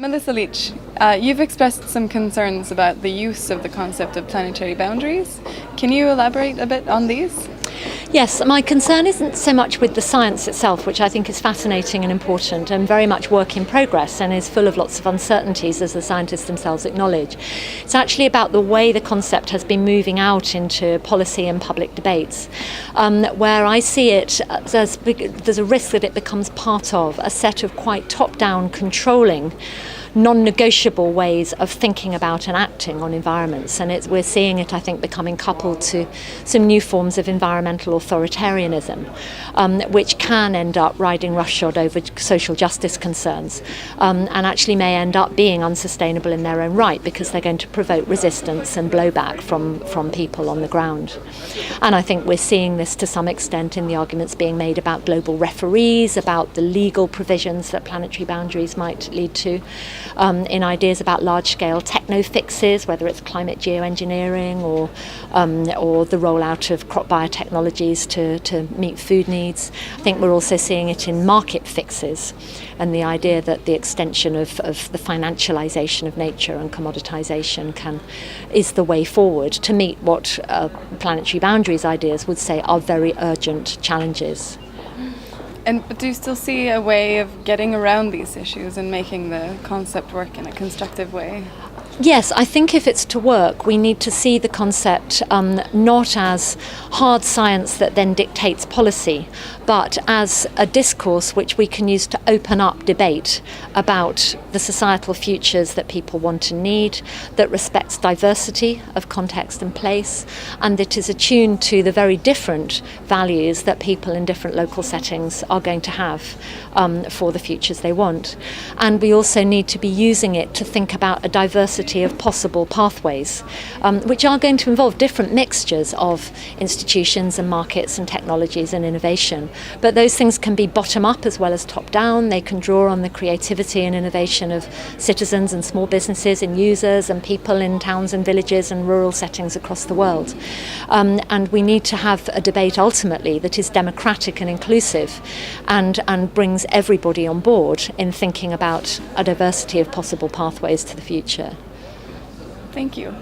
Melissa Leach, you've expressed some concerns about the use of the concept of planetary boundaries. Can you elaborate a bit on these? Yes, my concern isn't so much with the science itself, which I think is fascinating and important and very much work in progress and is full of lots of uncertainties, as the scientists themselves acknowledge. It's actually about the way the concept has been moving out into policy and public debates, where I see it as there's a risk that it becomes part of a set of quite top-down controlling non-negotiable ways of thinking about and acting on environments, and we're seeing it, I think, becoming coupled to some new forms of environmental authoritarianism, which can end up riding roughshod over social justice concerns, and actually may end up being unsustainable in their own right because they're going to provoke resistance and blowback from people on the ground. And I think we're seeing this to some extent in the arguments being made about global referees, about the legal provisions that planetary boundaries might lead to, in ideas about large-scale techno-fixes, whether it's climate geoengineering or the rollout of crop biotechnologies to meet food needs. I think we're also seeing it in market fixes and the idea that the extension of the financialization of nature and commoditization is the way forward to meet what planetary boundaries ideas would say are very urgent challenges. But do you still see a way of getting around these issues and making the concept work in a constructive way? Yes, I think if it's to work, we need to see the concept not as hard science that then dictates policy, but as a discourse which we can use to open up debate about the societal futures that people want and need, that respects diversity of context and place, and that is attuned to the very different values that people in different local settings are going to have for the futures they want. And we also need to be using it to think about a diversity of possible pathways, which are going to involve different mixtures of institutions and markets and technologies and innovation. But those things can be bottom-up as well as top-down. They can draw on the creativity and innovation of citizens and small businesses and users and people in towns and villages and rural settings across the world. And we need to have a debate ultimately that is democratic and inclusive and brings everybody on board in thinking about a diversity of possible pathways to the future. Thank you.